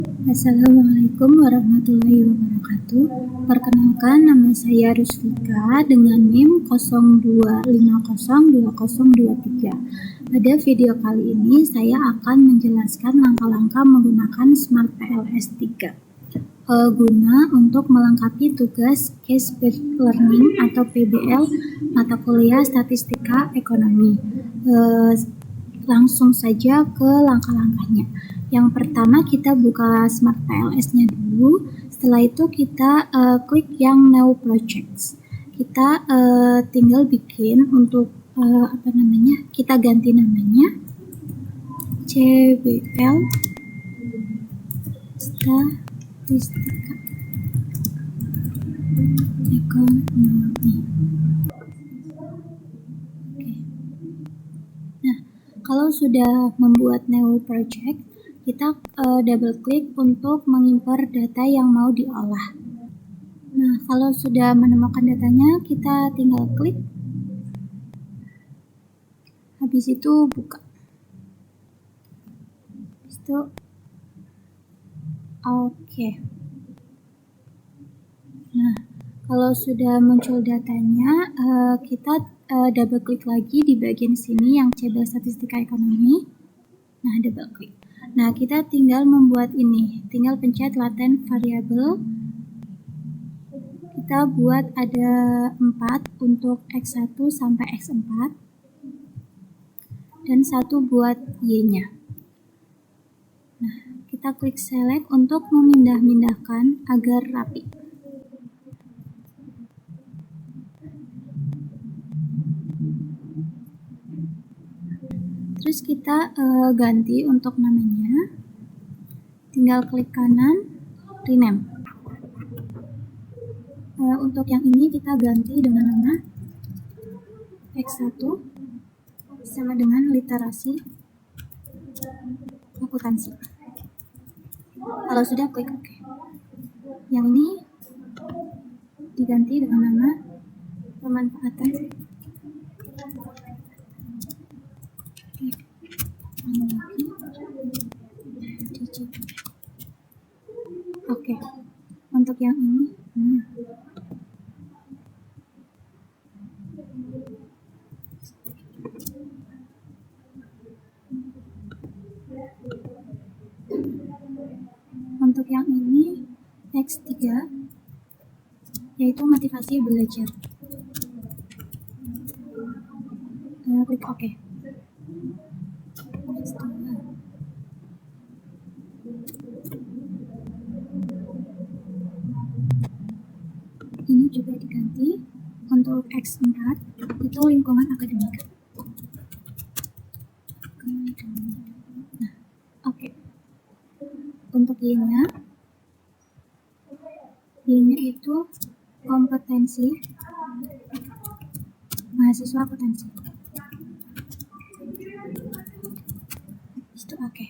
Assalamualaikum warahmatullahi wabarakatuh. Perkenalkan, nama saya Rusfika dengan NIM 02502023. Pada video kali ini saya akan menjelaskan langkah-langkah menggunakan Smart PLS 3 guna untuk melengkapi tugas Case-Based Learning atau PBL mata kuliah Statistika Ekonomi. Langsung saja ke langkah-langkahnya. Yang pertama, kita buka Smart PLS-nya dulu. Setelah itu kita klik yang New Projects. Kita tinggal bikin untuk kita ganti namanya CBL Statistika Ekonomi. Oke. Nah, kalau sudah membuat new project, kita double klik untuk mengimpor data yang mau diolah. Nah, kalau sudah menemukan datanya, kita tinggal klik. Habis itu buka. Habis itu oke. Nah, kalau sudah muncul datanya, kita double klik lagi di bagian sini yang CBL Statistika Ekonomi. Nah, double klik. Nah, kita tinggal membuat ini. Tinggal pencet latent variable. Kita buat ada 4 untuk X1 sampai X4 dan 1 buat Y-nya. Nah, kita klik select untuk memindah-mindahkan agar rapi. Terus kita ganti untuk namanya. Tinggal klik kanan, rename. Untuk yang ini kita ganti dengan nama X1 sama dengan literasi akuntansi. Kalau sudah, klik OK. Yang ini diganti dengan nama pemanfaatan digital. Oke. Untuk yang ini, untuk yang ini X3, yaitu motivasi belajar. Klik OK. Ini juga diganti. Untuk X4 itu lingkungan akademik. Nah, oke. Untuk Y-nya itu kompetensi mahasiswa akuntansi. Itu oke.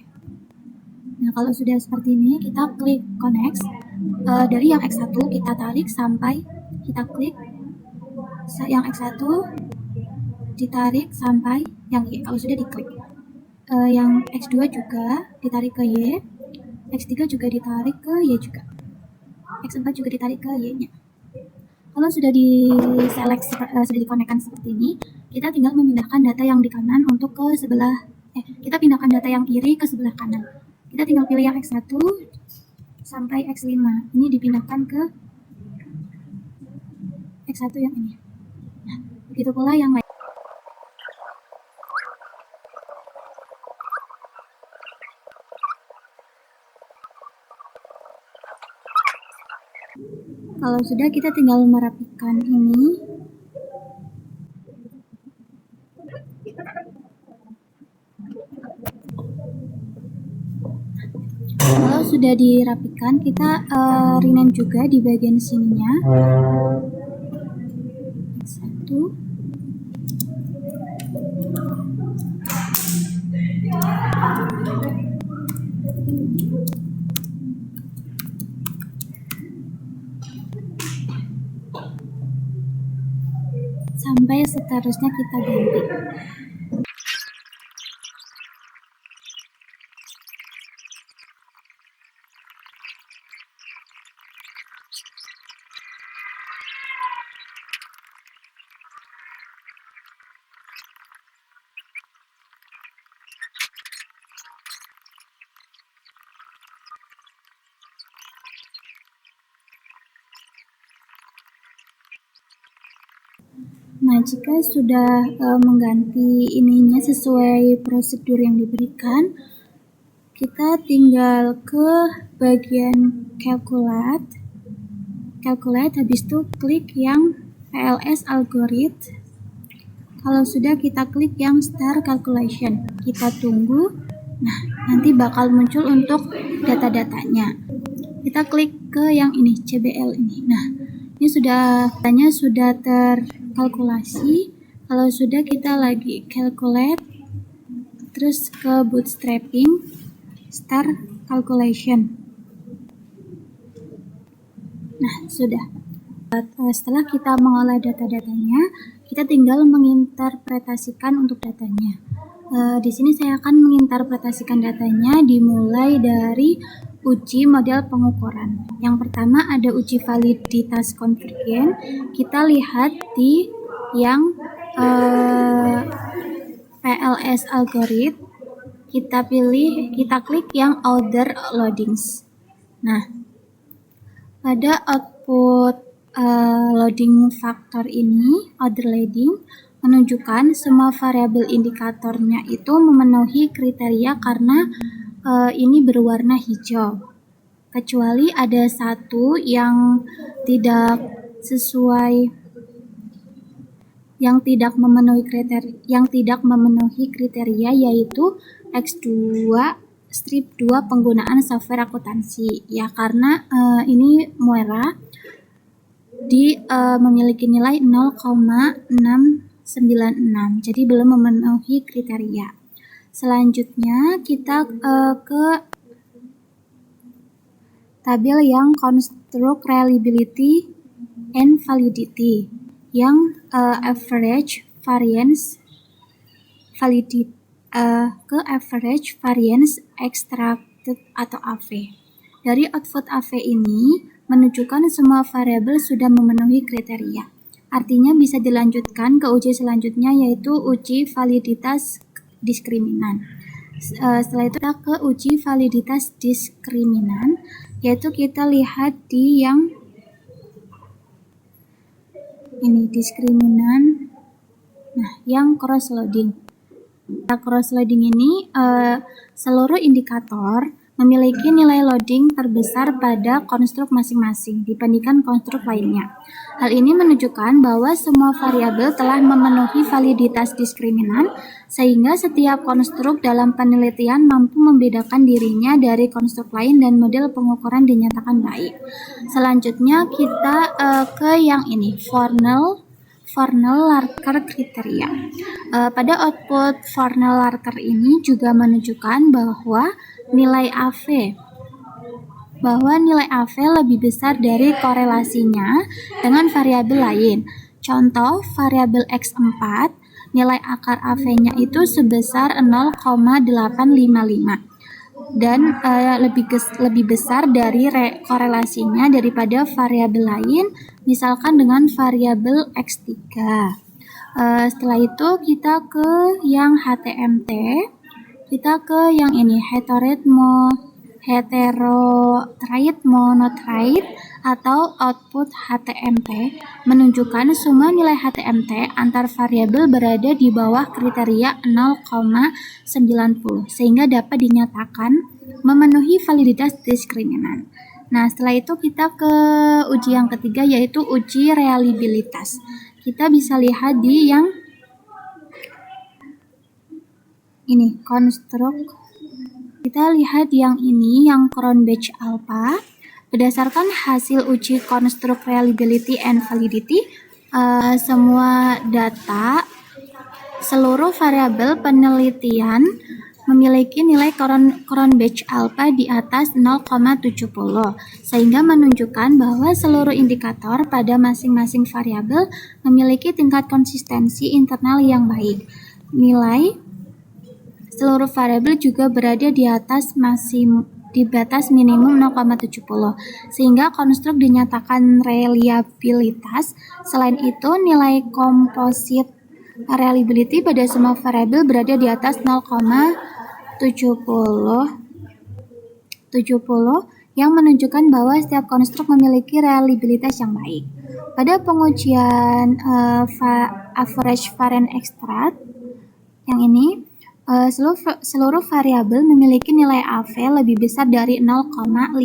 Nah, kalau sudah seperti ini, kita klik connect. Dari yang X1 kita tarik sampai kita klik yang X1 ditarik sampai yang Y. Kalau sudah diklik, yang X2 juga ditarik ke Y, X3 juga ditarik ke Y juga, X4 juga ditarik ke Y-nya. Kalau sudah di-select, sudah dikonekkan seperti ini, kita tinggal memindahkan data yang di kanan untuk ke sebelah, kita pindahkan data yang kiri ke sebelah kanan. Kita tinggal pilih yang X1 sampai X5. Ini dipindahkan ke X1 yang ini. Nah, begitu pula yang lain. Kalau sudah, kita tinggal merapikan ini. Kalau sudah dirapikan, kita rename juga di bagian sininya. Satu. Sampai seterusnya kita ganti. Nah, jika sudah mengganti ininya sesuai prosedur yang diberikan, kita tinggal ke bagian calculate, habis itu klik yang PLS algorithm. Kalau sudah, kita klik yang start calculation. Kita tunggu. Nah, nanti bakal muncul untuk data-datanya. Kita klik ke yang ini, CBL ini. Nah, ini datanya sudah terkalkulasi. Kalau sudah, kita lagi calculate, terus ke bootstrapping, start calculation. Nah, sudah. Setelah kita mengolah data-datanya, kita tinggal menginterpretasikan untuk datanya. Di sini saya akan menginterpretasikan datanya dimulai dari uji model pengukuran. Yang pertama ada uji validitas konvergen. Kita lihat di yang PLS algorithm. Kita klik yang order loadings. Nah, pada output loading factor ini, order loading, menunjukkan semua variabel indikatornya itu memenuhi kriteria karena ini berwarna hijau, kecuali ada satu yang tidak sesuai, yang tidak memenuhi kriteria, yaitu X2 strip 2 penggunaan software akuntansi, ya, karena ini merah memiliki nilai 0,696, jadi belum memenuhi kriteria. Selanjutnya kita ke tabel yang construct reliability and validity, yang average variance validity ke average variance extracted atau AV. Dari output AV ini menunjukkan semua variabel sudah memenuhi kriteria. Artinya bisa dilanjutkan ke uji selanjutnya, yaitu uji validitas diskriminan. Setelah itu kita ke uji validitas diskriminan, yaitu kita lihat di yang ini, diskriminan. Nah, yang cross loading. Cross loading ini seluruh indikator memiliki nilai loading terbesar pada konstruk masing-masing dibandingkan konstruk lainnya. Hal ini menunjukkan bahwa semua variabel telah memenuhi validitas diskriminan, sehingga setiap konstruk dalam penelitian mampu membedakan dirinya dari konstruk lain dan model pengukuran dinyatakan baik. Selanjutnya kita ke yang ini, Fornell-Larker kriteria. Pada output Fornell-Larker ini juga menunjukkan bahwa nilai AV lebih besar dari korelasinya dengan variabel lain. Contoh, variabel X4, nilai akar AV-nya itu sebesar 0,855 dan lebih besar dari korelasinya daripada variabel lain, misalkan dengan variabel X3. Setelah itu kita ke yang HTMT. Kita ke yang ini, heterotrade monotrade atau output HTMT, menunjukkan semua nilai HTMT antar variabel berada di bawah kriteria 0,90, sehingga dapat dinyatakan memenuhi validitas diskriminan. Nah, setelah itu kita ke uji yang ketiga, yaitu uji reliabilitas. Kita bisa lihat di yang ini, konstruk. Kita lihat yang ini, yang Cronbach alpha. Berdasarkan hasil uji konstruk reliability and validity, semua data, seluruh variabel penelitian memiliki nilai Cronbach alpha di atas 0,70, sehingga menunjukkan bahwa seluruh indikator pada masing-masing variabel memiliki tingkat konsistensi internal yang baik. Nilai seluruh variabel juga berada di batas minimum 0,70, sehingga konstruk dinyatakan reliabilitas. Selain itu, nilai komposit reliability pada semua variabel berada di atas 0,70, yang menunjukkan bahwa setiap konstruk memiliki reliabilitas yang baik. Pada pengujian average variance extract yang ini, seluruh variabel memiliki nilai AV lebih besar dari 0,50.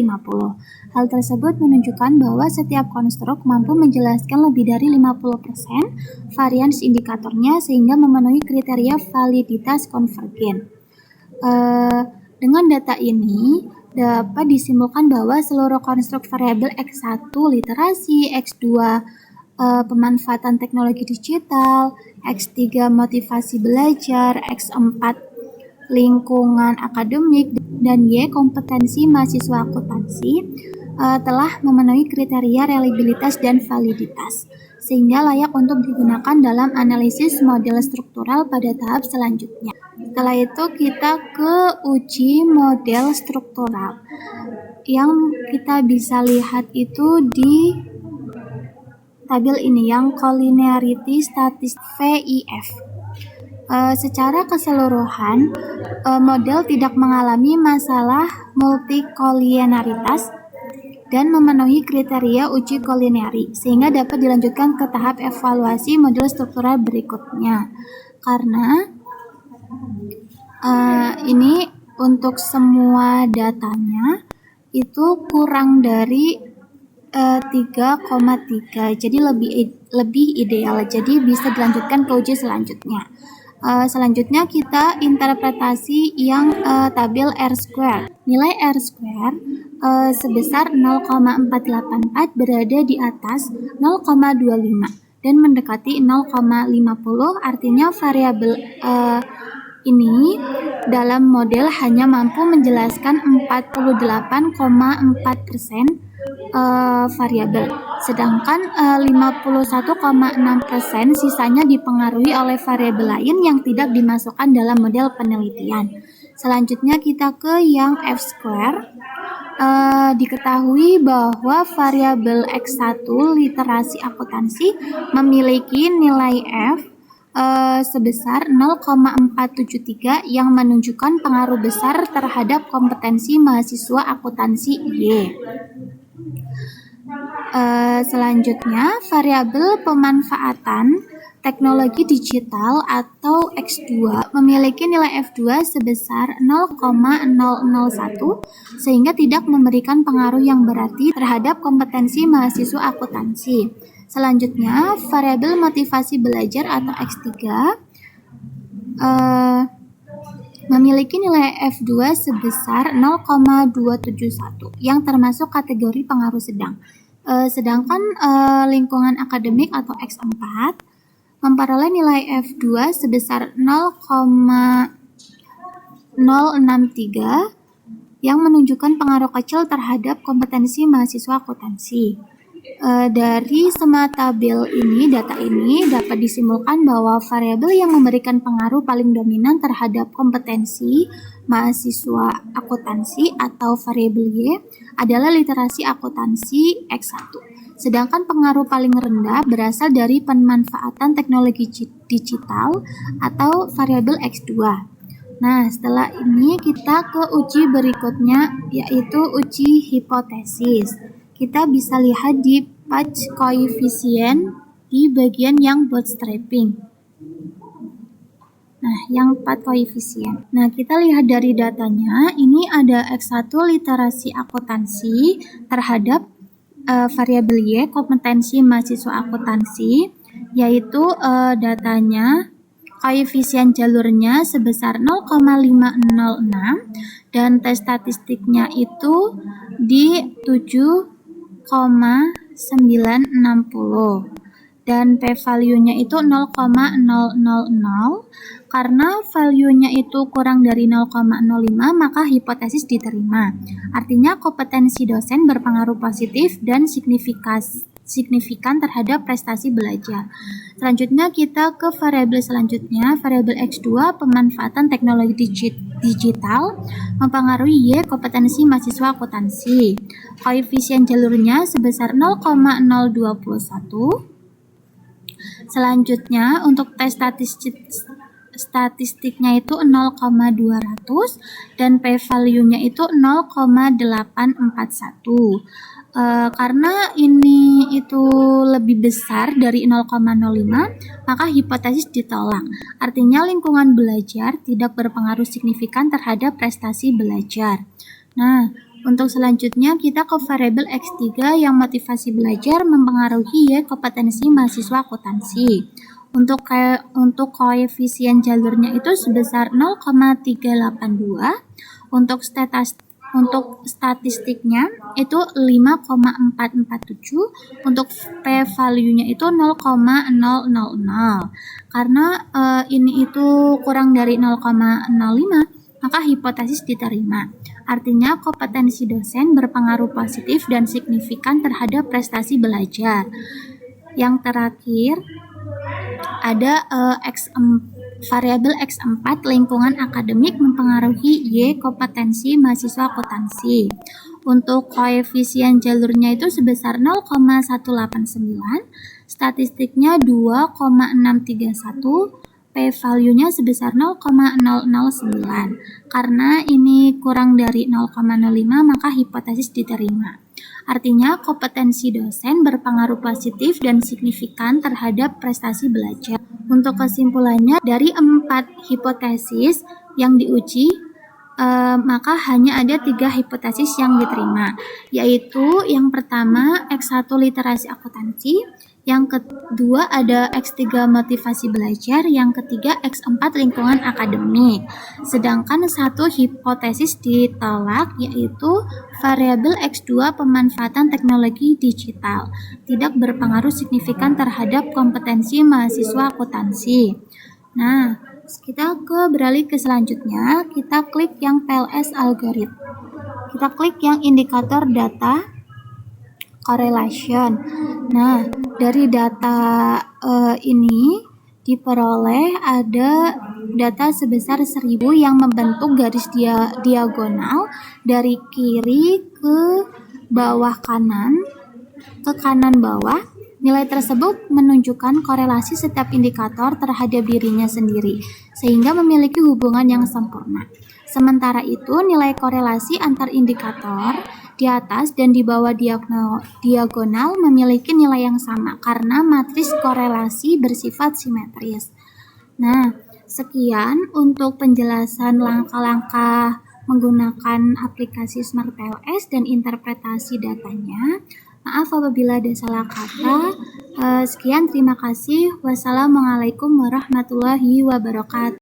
Hal tersebut menunjukkan bahwa setiap konstruk mampu menjelaskan lebih dari 50% varians indikatornya sehingga memenuhi kriteria validitas konvergen. Dengan data ini dapat disimpulkan bahwa seluruh konstruk variabel X1 literasi, X2 pemanfaatan teknologi digital, X3 motivasi belajar, X4 lingkungan akademik, dan Y kompetensi mahasiswa akuntansi telah memenuhi kriteria reliabilitas dan validitas, sehingga layak untuk digunakan dalam analisis model struktural pada tahap selanjutnya. Setelah itu kita ke uji model struktural. Yang kita bisa lihat itu di tabel ini yang collinearity statistik VIF. Secara keseluruhan, model tidak mengalami masalah multikollinearitas dan memenuhi kriteria uji kollineari, sehingga dapat dilanjutkan ke tahap evaluasi model struktural berikutnya. Karena ini untuk semua datanya itu kurang dari 3,3, jadi lebih ideal, jadi bisa dilanjutkan ke uji selanjutnya. Selanjutnya kita interpretasi yang tabel R-square. Nilai R-square sebesar 0,484 berada di atas 0,25 dan mendekati 0,50, artinya variabel ini dalam model hanya mampu menjelaskan 48,4% variabel, sedangkan 51,6% sisanya dipengaruhi oleh variabel lain yang tidak dimasukkan dalam model penelitian. Selanjutnya kita ke yang F-square. Diketahui bahwa variabel X1 literasi akuntansi memiliki nilai F sebesar 0,473 yang menunjukkan pengaruh besar terhadap kompetensi mahasiswa akuntansi Y. Selanjutnya, variabel pemanfaatan teknologi digital atau X2 memiliki nilai F2 sebesar 0,001 sehingga tidak memberikan pengaruh yang berarti terhadap kompetensi mahasiswa akuntansi. Selanjutnya, variabel motivasi belajar atau X3 memiliki nilai F2 sebesar 0,271 yang termasuk kategori pengaruh sedang. Sedangkan lingkungan akademik atau X4 memperoleh nilai F2 sebesar 0,063 yang menunjukkan pengaruh kecil terhadap kompetensi mahasiswa akuntansi. Dari semua tabel ini, data ini dapat disimpulkan bahwa variabel yang memberikan pengaruh paling dominan terhadap kompetensi mahasiswa akuntansi atau variabel Y adalah literasi akuntansi X1. Sedangkan pengaruh paling rendah berasal dari pemanfaatan teknologi digital atau variabel X2. Nah, setelah ini kita ke uji berikutnya, yaitu uji hipotesis. Kita bisa lihat di patch koefisien di bagian yang bootstrapping. Nah, yang patch koefisien. Nah, kita lihat dari datanya, ini ada X1 literasi akuntansi terhadap variabel Y kompetensi mahasiswa akuntansi, yaitu datanya koefisien jalurnya sebesar 0,506 dan tes statistiknya itu di 7,960 dan p-value-nya itu 0,000. Karena value-nya itu kurang dari 0,05 maka hipotesis diterima. Artinya kompetensi dosen berpengaruh positif dan signifikan terhadap prestasi belajar. Selanjutnya kita ke variabel selanjutnya, variabel X2 pemanfaatan teknologi digital mempengaruhi Y kompetensi mahasiswa akuntansi. Koefisien jalurnya sebesar 0,021. Selanjutnya untuk tes statistiknya itu 0,200 dan p-value-nya itu 0,841. Karena ini itu lebih besar dari 0,05, maka hipotesis ditolak. Artinya lingkungan belajar tidak berpengaruh signifikan terhadap prestasi belajar. Nah, untuk selanjutnya kita ke variabel X3 yang motivasi belajar mempengaruhi kompetensi mahasiswa akuntansi. Untuk koefisien jalurnya itu sebesar 0,382. Untuk statistiknya itu 5,447. Untuk p-value-nya itu 0,000. Karena ini itu kurang dari 0,05, maka hipotesis diterima. Artinya kompetensi dosen berpengaruh positif dan signifikan terhadap prestasi belajar. Yang terakhir ada variabel X4 lingkungan akademik mempengaruhi Y kompetensi mahasiswa akuntansi. Untuk koefisien jalurnya itu sebesar 0,189, statistiknya 2,631, p-value-nya sebesar 0,009. Karena ini kurang dari 0,05, maka hipotesis diterima. Artinya kompetensi dosen berpengaruh positif dan signifikan terhadap prestasi belajar. Untuk kesimpulannya, dari 4 hipotesis yang diuji, maka hanya ada 3 hipotesis yang diterima, yaitu yang pertama X1 literasi akuntansi, yang kedua ada X3 motivasi belajar, yang ketiga X4 lingkungan akademik. Sedangkan satu hipotesis ditolak, yaitu variabel X2 pemanfaatan teknologi digital, tidak berpengaruh signifikan terhadap kompetensi mahasiswa akuntansi. Nah, kita beralih ke selanjutnya, kita klik yang PLS algorithm. Kita klik yang indikator data correlation. Nah, dari data ini diperoleh ada data sebesar 1000 yang membentuk garis diagonal dari kiri ke bawah kanan, ke kanan bawah. Nilai tersebut menunjukkan korelasi setiap indikator terhadap dirinya sendiri, sehingga memiliki hubungan yang sempurna. Sementara itu, nilai korelasi antar indikator di atas dan di bawah diagonal memiliki nilai yang sama karena matriks korelasi bersifat simetris. Nah, sekian untuk penjelasan langkah-langkah menggunakan aplikasi Smart PLS dan interpretasi datanya. Maaf apabila ada salah kata. Sekian, terima kasih. Wassalamualaikum warahmatullahi wabarakatuh.